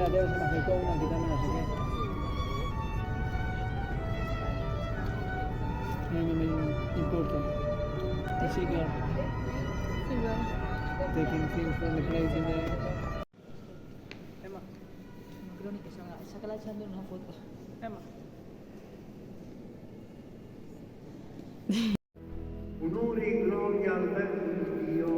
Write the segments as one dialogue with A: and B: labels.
A: la tele se me acercó una a quitarme no sé qué. No me importa. The cigar. Taking things from the place in the... Emma.
B: No creo ni que salga. Sácala echando una foto.
A: Emma.
C: Onore e gloria al Verbo di Dio.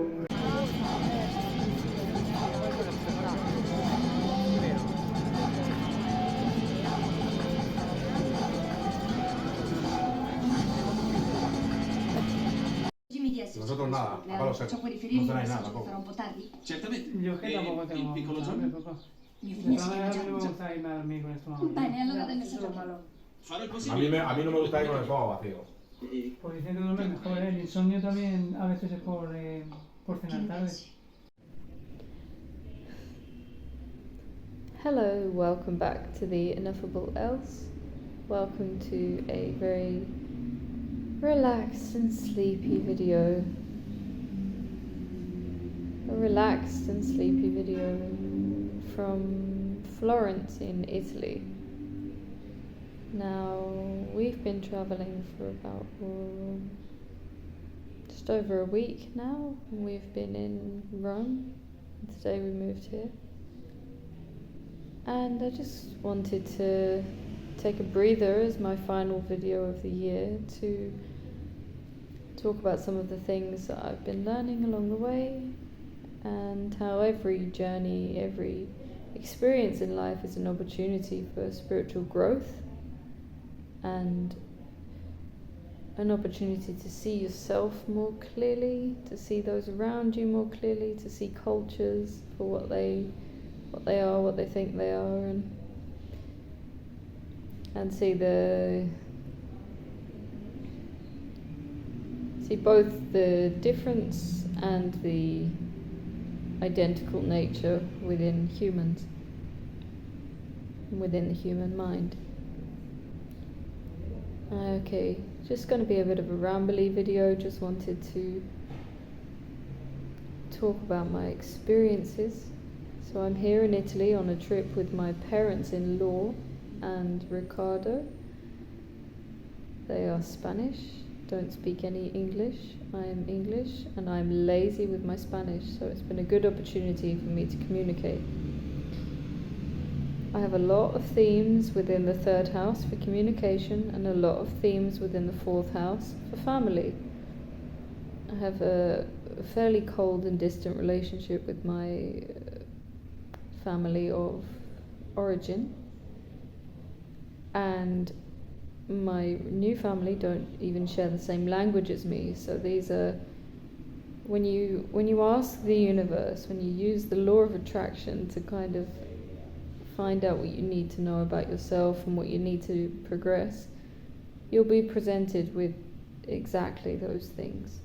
D: Nosotros nada, Pablo,
E: Ciò puoi
D: no
E: riferirmi
D: tenéis
E: al
D: nada
E: messaggio che
D: tampoco.
E: farà un po' tardi?
F: Certamente.
A: Yo que tampoco
F: E
A: tengo
F: il piccolo
A: mucha
F: John?
A: hambre, papá.
E: Mio
A: De
E: figlio
A: todas
E: si
A: maneras,
E: chiama
A: a mí no me
E: Giorgio.
A: gusta irme a dormir con el estómago vacío.
E: Bene, allora del messaggio che
F: Farò il
D: A
F: possibile.
D: mí no me gusta ir con el estómago vacío.
A: Pues dicen que duerme mejor, ¿eh? El insomnio también a veces es por cenar tarde.
G: Hello, welcome back to the Ineffable Else. Welcome to a very relaxed and sleepy video. A relaxed and sleepy video from Florence in Italy. Now, we've been travelling for about just over a week now. We've been in Rome. Today we moved here. And I just wanted to take a breather as my final video of the year to talk about some of the things that I've been learning along the way, and how every journey, every experience in life is an opportunity for spiritual growth and an opportunity to see yourself more clearly, to see those around you more clearly, to see cultures for what they are, what they think they are, and see both the difference and the identical nature within humans, within the human mind. Okay, just going to be a bit of a rambly video. Just wanted to talk about my experiences. So I'm here in Italy on a trip with my parents-in-law and Ricardo. They are Spanish, don't speak any English. I am English and I'm lazy with my Spanish, so it's been a good opportunity for me to communicate. I have a lot of themes within the third house for communication and a lot of themes within the fourth house for family. I have a fairly cold and distant relationship with my family of origin, and my new family don't even share the same language as me. So these are, when you ask the universe, when you use the law of attraction to kind of find out what you need to know about yourself and what you need to progress, you'll be presented with exactly those things.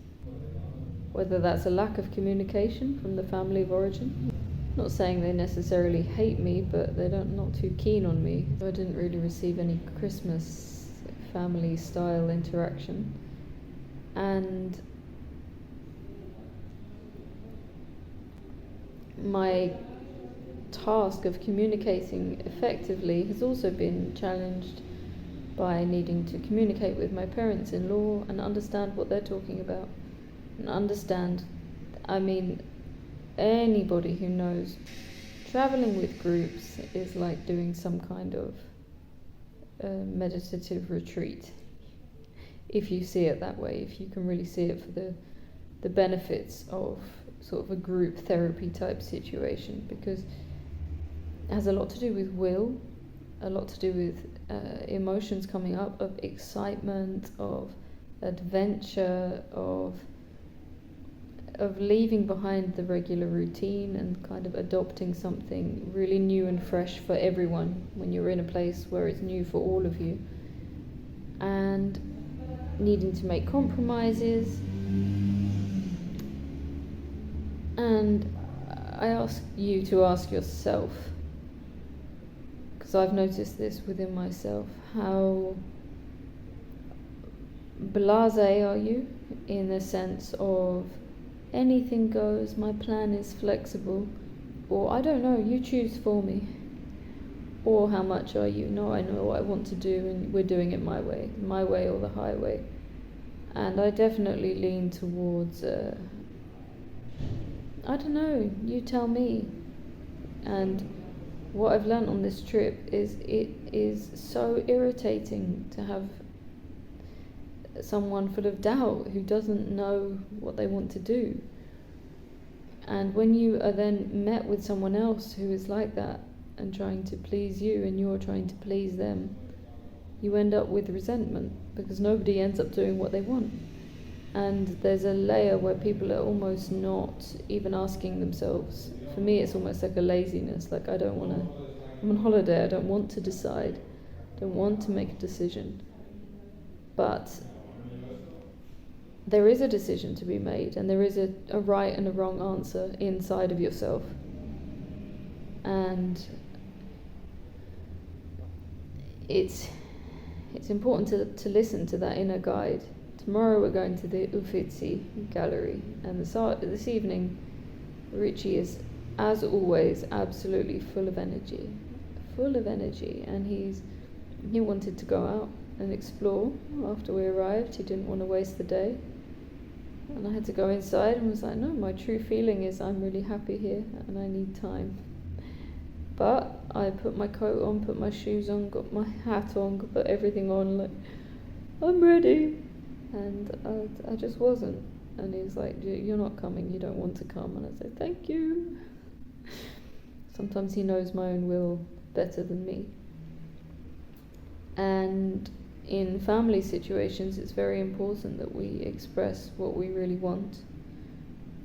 G: Whether that's a lack of communication from the family of origin. Not saying they necessarily hate me, but they're not too keen on me. I didn't really receive any Christmas family style interaction. And my task of communicating effectively has also been challenged by needing to communicate with my parents-in-law and understand what they're talking about. And understand, I mean, anybody who knows, traveling with groups is like doing some kind of meditative retreat, if you see it that way, if you can really see it for the benefits of sort of a group therapy type situation, because it has a lot to do with will, a lot to do with emotions coming up of excitement, of adventure, of leaving behind the regular routine and kind of adopting something really new and fresh for everyone when you're in a place where it's new for all of you, and needing to make compromises. And I ask you to ask yourself, because I've noticed this within myself, how blasé are you in the sense of anything goes, my plan is flexible, or I don't know, you choose for me. Or how much are you, no, I know what I want to do and we're doing it my way or the highway. And I definitely lean towards, I don't know, you tell me. And what I've learnt on this trip is it is so irritating to have someone full of doubt who doesn't know what they want to do. And when you are then met with someone else who is like that and trying to please you and you're trying to please them, you end up with resentment because nobody ends up doing what they want. And there's a layer where people are almost not even asking themselves. For me, it's almost like a laziness, like I'm on holiday, I don't want to decide, don't want to make a decision. But there is a decision to be made, and there is a right and a wrong answer inside of yourself. And it's important to listen to that inner guide. Tomorrow we're going to the Uffizi gallery, and this evening Richie is, as always, absolutely full of energy, and he wanted to go out and explore after we arrived. He didn't want to waste the day, and I had to go inside and was like, no, my true feeling is I'm really happy here and I need time. But I put my coat on, put my shoes on, got my hat on, put everything on, like, I'm ready. And I just wasn't. And he was like, you're not coming, you don't want to come. And I said, thank you. Sometimes he knows my own will better than me. And in family situations, it's very important that we express what we really want,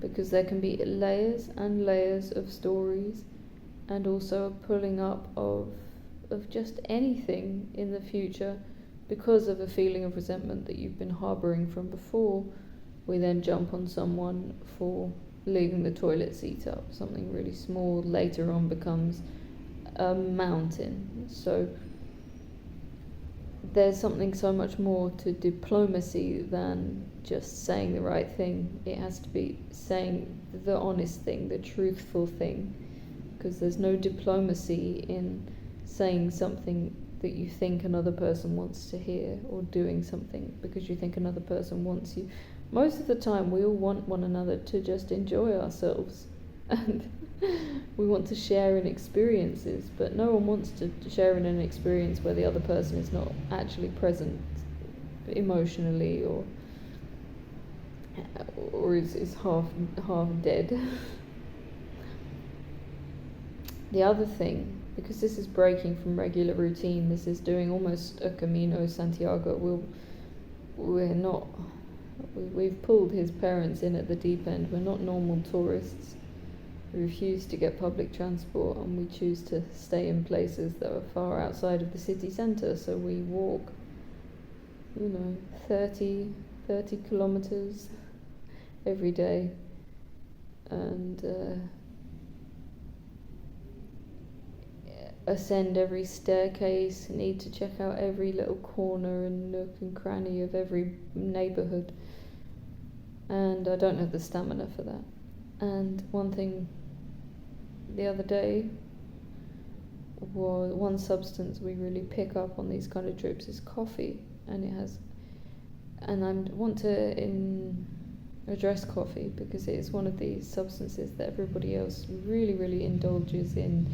G: because there can be layers and layers of stories, and also a pulling up of just anything in the future because of a feeling of resentment that you've been harbouring from before. We then jump on someone for leaving the toilet seat up. Something really small later on becomes a mountain. So there's something so much more to diplomacy than just saying the right thing. It has to be saying the honest thing, the truthful thing, because there's no diplomacy in saying something that you think another person wants to hear, or doing something because you think another person wants you. Most of the time we all want one another to just enjoy ourselves, and we want to share in experiences, but no one wants to share in an experience where the other person is not actually present emotionally, or is half dead. The other thing, because this is breaking from regular routine, this is doing almost a Camino Santiago, we've pulled his parents in at the deep end. We're not normal tourists. We refuse to get public transport, and we choose to stay in places that are far outside of the city centre. So we walk, 30 kilometres every day, and ascend every staircase, need to check out every little corner and nook and cranny of every neighbourhood, and I don't have the stamina for that. And one thing the other day was, one substance we really pick up on these kind of trips is coffee, and I want to address coffee because it is one of these substances that everybody else really, really indulges in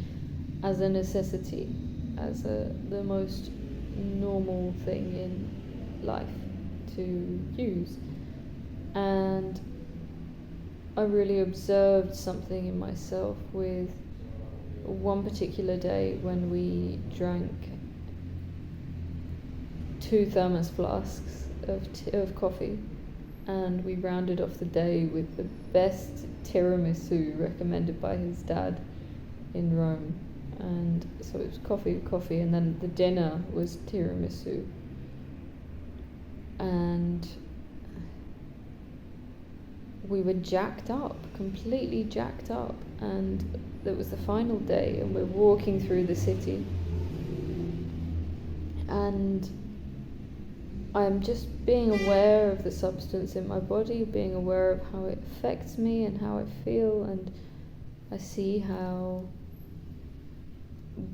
G: as a necessity, as the most normal thing in life to use. And I really observed something in myself with one particular day when we drank 2 thermos flasks of coffee, and we rounded off the day with the best tiramisu recommended by his dad in Rome. And so it was coffee, and then the dinner was tiramisu. And we were jacked up, completely jacked up, and it was the final day, and we're walking through the city, and I'm just being aware of the substance in my body, being aware of how it affects me and how I feel, and I see how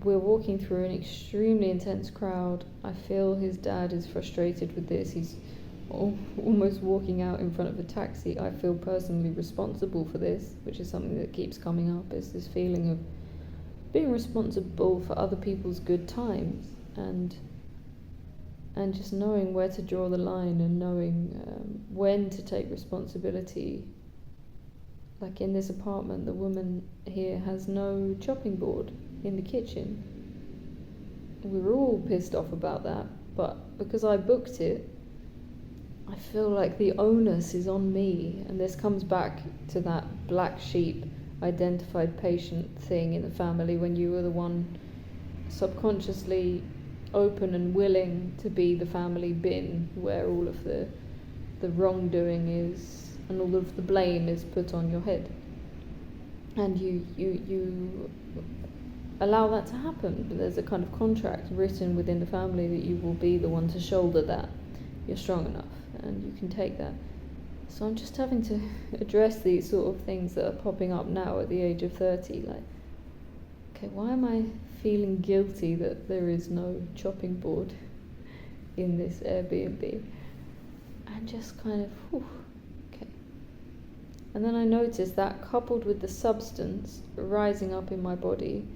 G: we're walking through an extremely intense crowd. I feel his dad is frustrated with this. He's almost walking out in front of a taxi. I feel personally responsible for this, which is something that keeps coming up, is this feeling of being responsible for other people's good times, and just knowing where to draw the line, and knowing when to take responsibility. Like in this apartment, the woman here has no chopping board in the kitchen. We were all pissed off about that, but because I booked it, I feel like the onus is on me. And this comes back to that black sheep identified patient thing in the family, when you were the one subconsciously open and willing to be the family bin where all of the wrongdoing is and all of the blame is put on your head, and you allow that to happen. But there's a kind of contract written within the family that you will be the one to shoulder that. You're strong enough and you can take that. So I'm just having to address these sort of things that are popping up now at the age of 30, like, okay, why am I feeling guilty that there is no chopping board in this Airbnb? And just kind of, whew, okay. And then I noticed that, coupled with the substance rising up in my body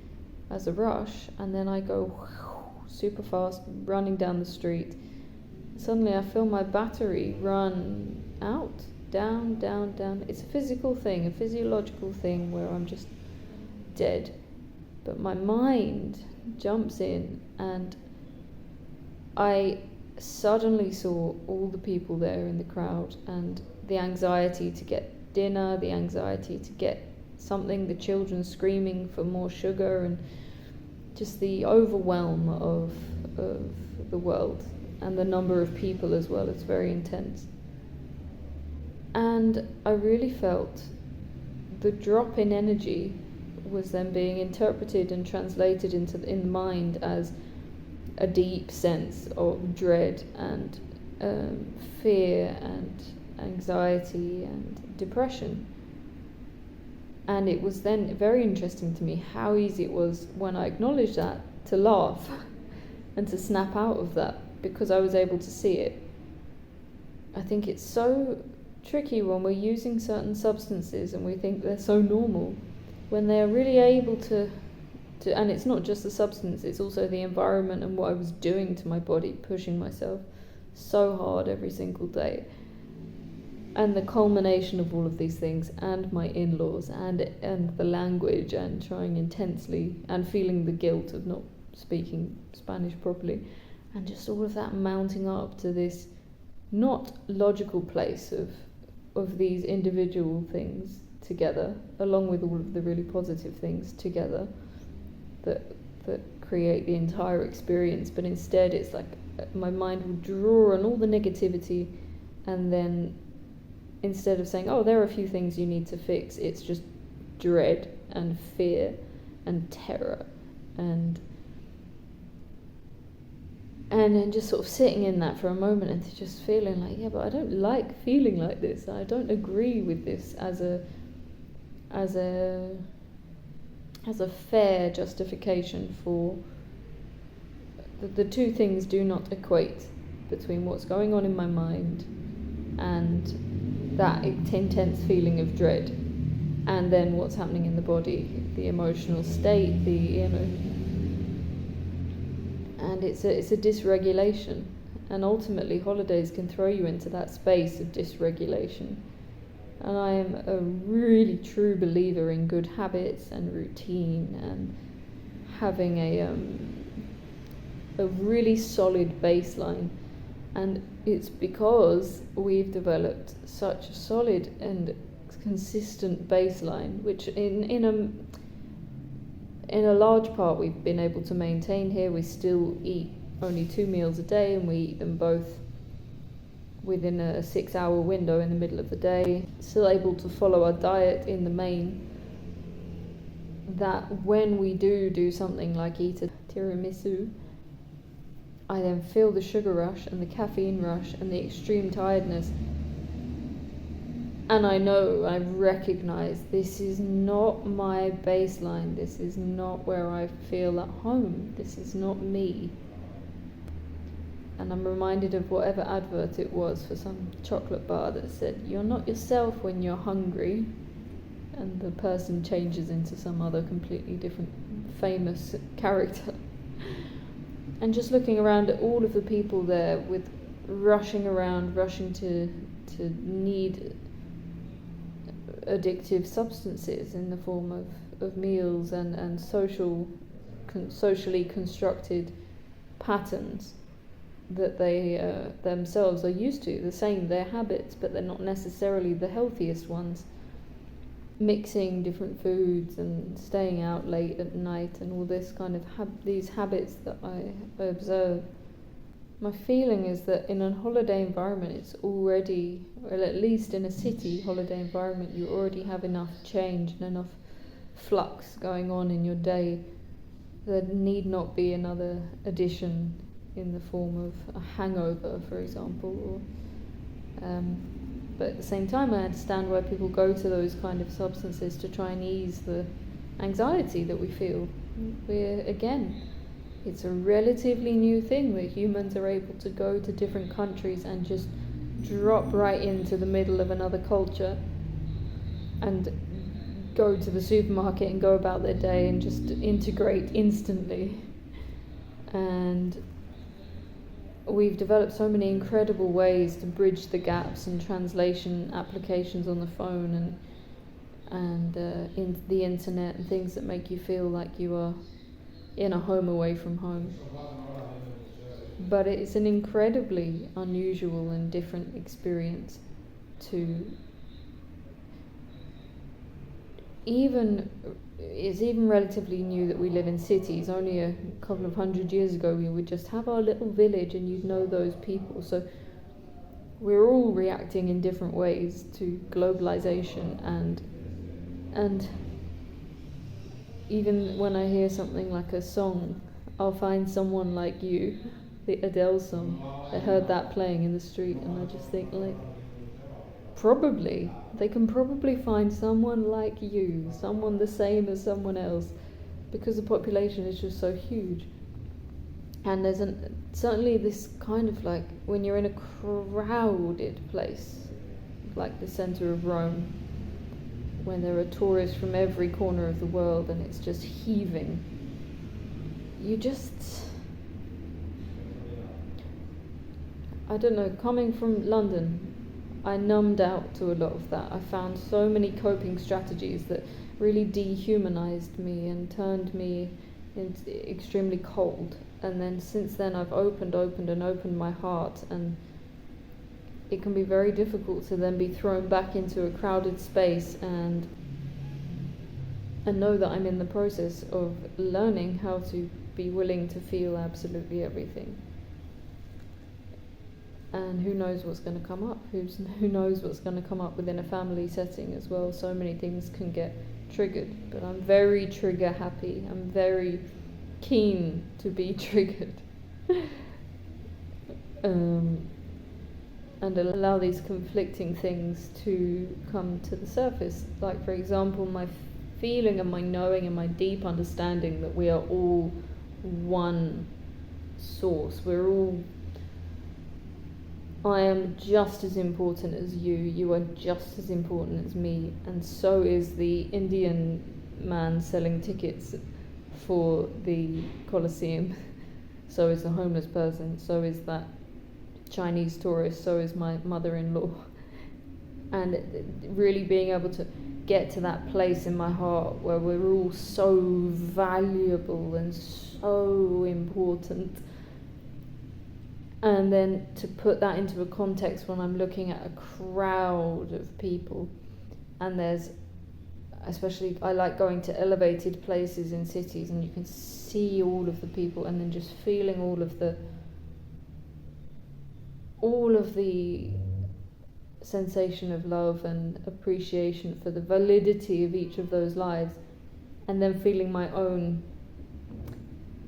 G: as a rush, and then I go super fast, running down the street. Suddenly I feel my battery run out, down, down, down. It's a physical thing, a physiological thing where I'm just dead. But my mind jumps in, and I suddenly saw all the people there in the crowd, and the anxiety to get dinner, the anxiety to get something, the children screaming for more sugar, and just the overwhelm of the world, and the number of people as well. It's very intense. And I really felt the drop in energy was then being interpreted and translated in the mind as a deep sense of dread and fear and anxiety and depression. And it was then very interesting to me how easy it was, when I acknowledged that, to laugh and to snap out of that, because I was able to see it. I think it's so tricky when we're using certain substances and we think they're so normal, when they're really able to, and it's not just the substance, it's also the environment and what I was doing to my body, pushing myself so hard every single day. And the culmination of all of these things, and my in-laws, and the language, and trying intensely, and feeling the guilt of not speaking Spanish properly, and just all of that mounting up to this not logical place of these individual things together, along with all of the really positive things together that create the entire experience. But instead it's like my mind will draw on all the negativity, and then instead of saying, oh, there are a few things you need to fix, it's just dread and fear and terror and then just sort of sitting in that for a moment and just feeling like, yeah, but I don't like feeling like this. I don't agree with this as a fair justification for the two things do not equate, between what's going on in my mind and that intense feeling of dread, and then what's happening in the body, the emotional state, and it's a dysregulation. And ultimately holidays can throw you into that space of dysregulation. And I am a really true believer in good habits and routine, and having a really solid baseline. And it's because we've developed such a solid and consistent baseline, which in a large part we've been able to maintain here. We still eat only 2 meals a day, and we eat them both within a 6-hour window in the middle of the day. Still able to follow our diet in the main. That when we do something like eat a tiramisu, I then feel the sugar rush and the caffeine rush and the extreme tiredness, And I recognize this is not my baseline, this is not where I feel at home, this is not me. And I'm reminded of whatever advert it was for some chocolate bar that said, "You're not yourself when you're hungry," and the person changes into some other completely different famous character. And just looking around at all of the people there with rushing around, rushing to need addictive substances in the form of meals and socially constructed patterns that they themselves are used to, the same, their habits, but they're not necessarily the healthiest ones. Mixing different foods and staying out late at night and all this kind of these habits that I observe. My feeling is that in a holiday environment, it's already, well, at least in a city holiday environment, you already have enough change and enough flux going on in your day. There need not be another addition in the form of a hangover, for example. But at the same time, I understand why people go to those kind of substances to try and ease the anxiety that we feel. It's a relatively new thing that humans are able to go to different countries and just drop right into the middle of another culture and go to the supermarket and go about their day and just integrate instantly. And we've developed so many incredible ways to bridge the gaps and translation applications on the phone and in the internet and things that make you feel like you are in a home away from home. But it's an incredibly unusual and different experience it's even relatively new that we live in cities. Only a couple of 100 years ago we would just have our little village and you'd know those people. So we're all reacting in different ways to globalization and even when I hear something like a song, I'll find Someone Like You, the Adele song. I heard that playing in the street and I just think they can probably find someone like you, someone the same as someone else, because the population is just so huge. And there's certainly this kind of when you're in a crowded place, like the centre of Rome, when there are tourists from every corner of the world and it's just heaving, I don't know, coming from London, I numbed out to a lot of that. I found so many coping strategies that really dehumanized me and turned me into extremely cold. And then since then I've opened my heart, and it can be very difficult to then be thrown back into a crowded space and know that I'm in the process of learning how to be willing to feel absolutely everything. And who knows what's going to come up? Who knows what's going to come up within a family setting as well? So many things can get triggered, but I'm very trigger happy. I'm very keen to be triggered. And allow these conflicting things to come to the surface. Like, for example, my feeling and my knowing and my deep understanding that we are all one source. I am just as important as you, you are just as important as me, and so is the Indian man selling tickets for the Colosseum, so is the homeless person, so is that Chinese tourist, so is my mother-in-law. And really being able to get to that place in my heart where we're all so valuable and so important. And then to put that into a context when I'm looking at a crowd of people, and especially I like going to elevated places in cities and you can see all of the people, and then just feeling all of the sensation of love and appreciation for the validity of each of those lives, and then feeling my own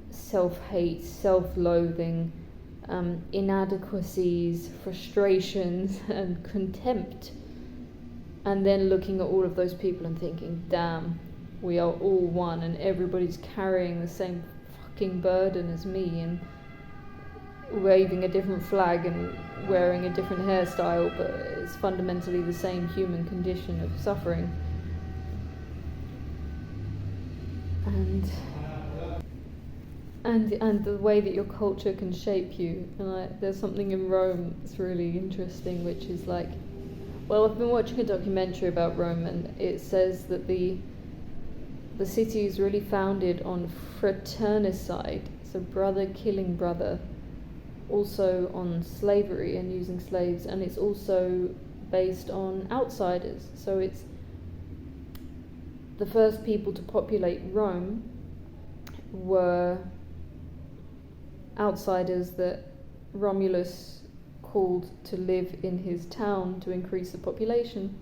G: self-hate, self-loathing, inadequacies, frustrations and contempt and then looking at all of those people and thinking, damn, we are all one, and everybody's carrying the same fucking burden as me, and waving a different flag and wearing a different hairstyle, but it's fundamentally the same human condition of suffering. And the way that your culture can shape you. And there's something in Rome that's really interesting, which is like, well, I've been watching a documentary about Rome, and it says that the city is really founded on fraternicide, so brother killing brother, also on slavery and using slaves, and it's also based on outsiders. So it's the first people to populate Rome were outsiders that Romulus called to live in his town to increase the population.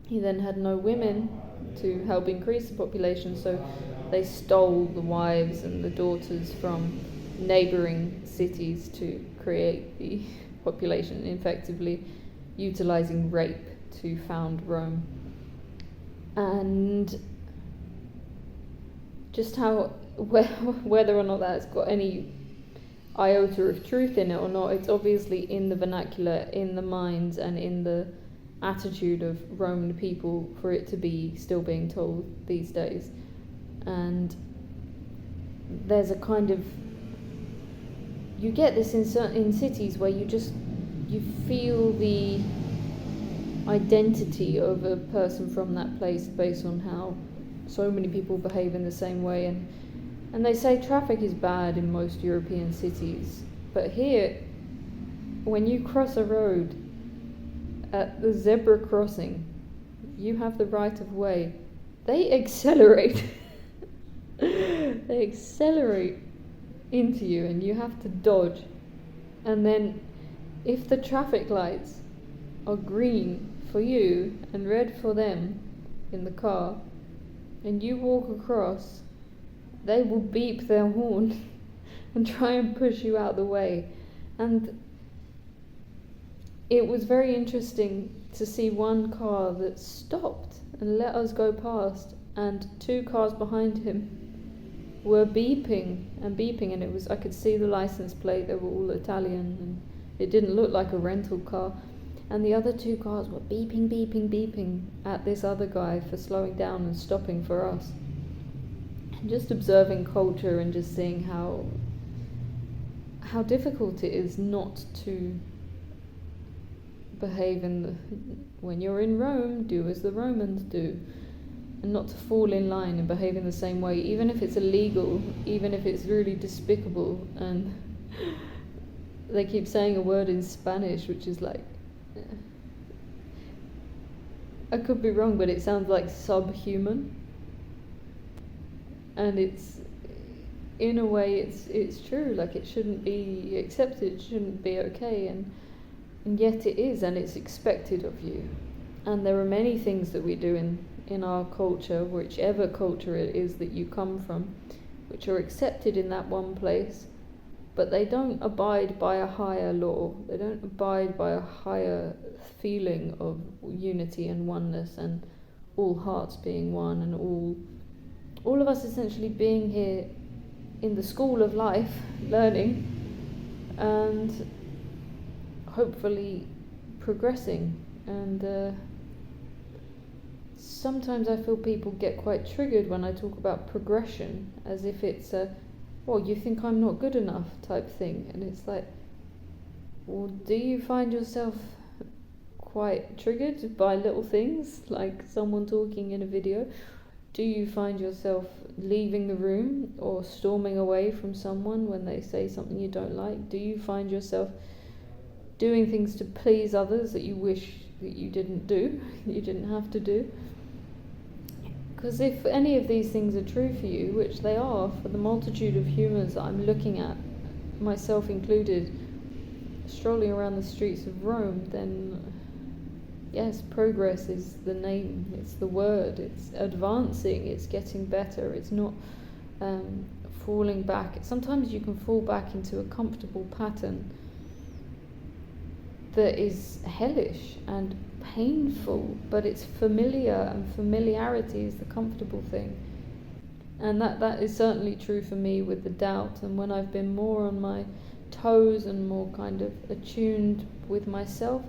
G: He then had no women to help increase the population, so they stole the wives and the daughters from neighbouring cities to create the population, effectively utilising rape to found Rome. And just how, whether or not that's got any iota of truth in it or not, it's obviously in the vernacular, in the minds, and in the attitude of Roman people for it to be still being told these days. And there's a kind of, you get this in cities where you feel the identity of a person from that place based on how so many people behave in the same way. And they say traffic is bad in most European cities, but here, when you cross a road at the zebra crossing, you have the right of way. They accelerate. They accelerate into you, and you have to dodge. And then, if the traffic lights are green for you and red for them in the car, and you walk across, they will beep their horn and try and push you out the way. And it was very interesting to see one car that stopped and let us go past, and two cars behind him were beeping, and it was, I could see the license plate, they were all Italian, and it didn't look like a rental car. And the other two cars were beeping at this other guy for slowing down and stopping for us. And just observing culture and just seeing how difficult it is not to behave when you're in Rome, do as the Romans do, and not to fall in line and behave in the same way, even if it's illegal, even if it's really despicable. And they keep saying a word in Spanish which is like, I could be wrong, but it sounds like subhuman, and it's, in a way, it's true. Like, it shouldn't be accepted, it shouldn't be okay, and yet it is, and it's expected of you. And there are many things that we do in our culture, whichever culture it is that you come from, which are accepted in that one place, but they don't abide by a higher law. They don't abide by a higher feeling of unity and oneness, and all hearts being one, and all of us essentially being here in the school of life, learning, and hopefully progressing. And sometimes I feel people get quite triggered when I talk about progression, as if it's a, well, you think I'm not good enough type thing. And it's like, well, do you find yourself quite triggered by little things, like someone talking in a video? Do you find yourself leaving the room or storming away from someone when they say something you don't like? Do you find yourself doing things to please others that you wish that you didn't do, that you didn't have to do? Because if any of these things are true for you, which they are for the multitude of humans that I'm looking at, myself included, strolling around the streets of Rome, then yes, progress is the name, it's the word, it's advancing, it's getting better, it's not falling back. Sometimes you can fall back into a comfortable pattern that is hellish and painful, but it's familiar, and familiarity is the comfortable thing. And that is certainly true for me with the doubt. And when I've been more on my toes and more kind of attuned with myself,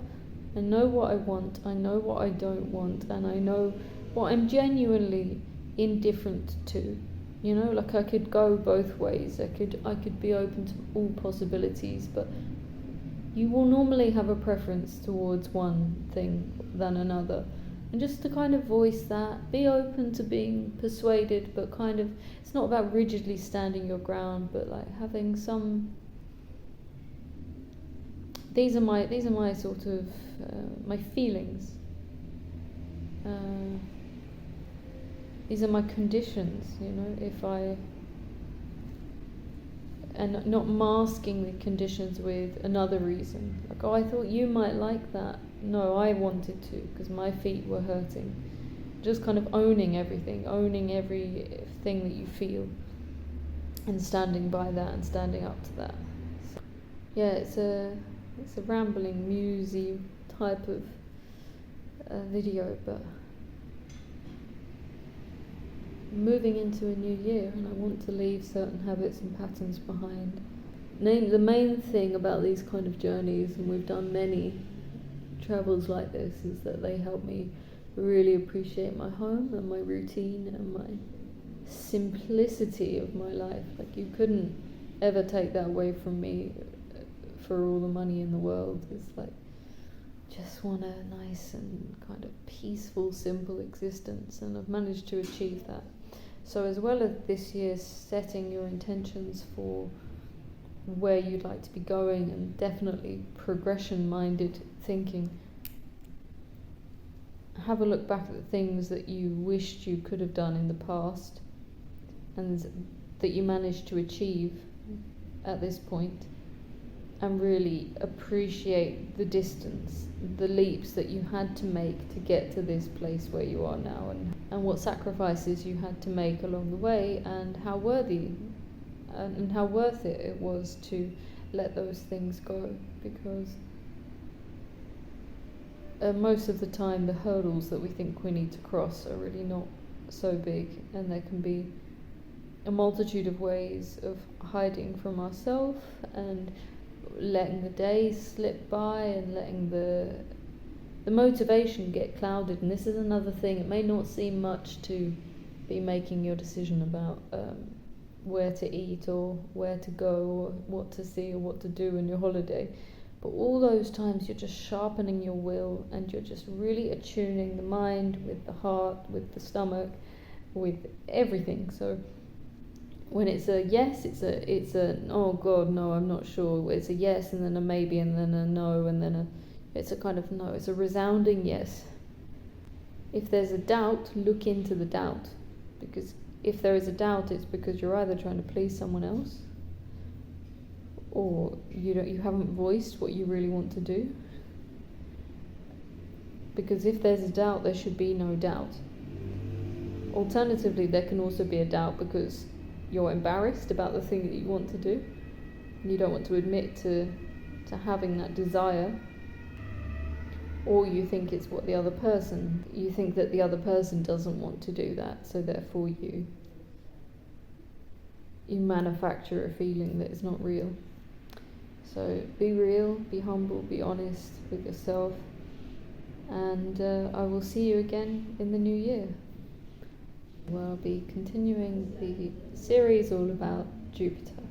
G: I know what I want, I know what I don't want, and I know what I'm genuinely indifferent to. You know, like I could go both ways. I could be open to all possibilities, but you will normally have a preference towards one thing than another. And just to kind of voice that, be open to being persuaded, but kind of, it's not about rigidly standing your ground, but like having some, these are my sort of, my feelings. These are my conditions, you know, and not masking the conditions with another reason. Like, oh, I thought you might like that. No, I wanted to, because my feet were hurting. Just kind of owning everything, owning everything that you feel, and standing by that and standing up to that. So, yeah, it's a rambling, musy type of video, but moving into a new year, and I want to leave certain habits and patterns behind. The main thing about these kind of journeys, and we've done many travels like this, is that they help me really appreciate my home and my routine and my simplicity of my life. Like, you couldn't ever take that away from me for all the money in the world. It's like, just want a nice and kind of peaceful, simple existence, and I've managed to achieve that. So as well as this year setting your intentions for where you'd like to be going, and definitely progression-minded thinking, have a look back at the things that you wished you could have done in the past and that you managed to achieve at this point, and really appreciate the distance, the leaps that you had to make to get to this place where you are now, and what sacrifices you had to make along the way, and how worthy and how worth it was to let those things go, because most of the time the hurdles that we think we need to cross are really not so big, and there can be a multitude of ways of hiding from ourselves and letting the days slip by and letting the motivation get clouded. And this is another thing, it may not seem much to be making your decision about where to eat or where to go or what to see or what to do in your holiday, but all those times you're just sharpening your will, and you're just really attuning the mind with the heart, with the stomach, with everything. So when it's a yes, it's a oh god, no, I'm not sure. It's a yes, and then a maybe, and then a no, and then it's a kind of no. It's a resounding yes. If there's a doubt, look into the doubt, because if there is a doubt, it's because you're either trying to please someone else, or you haven't voiced what you really want to do. Because if there's a doubt, there should be no doubt. Alternatively, there can also be a doubt because you're embarrassed about the thing that you want to do, and you don't want to admit to having that desire, or you think it's what you think that the other person doesn't want to do that, so therefore you manufacture a feeling that is not real. So be real, be humble, be honest with yourself, and I will see you again in the new year, where I'll be continuing the series all about Jupiter.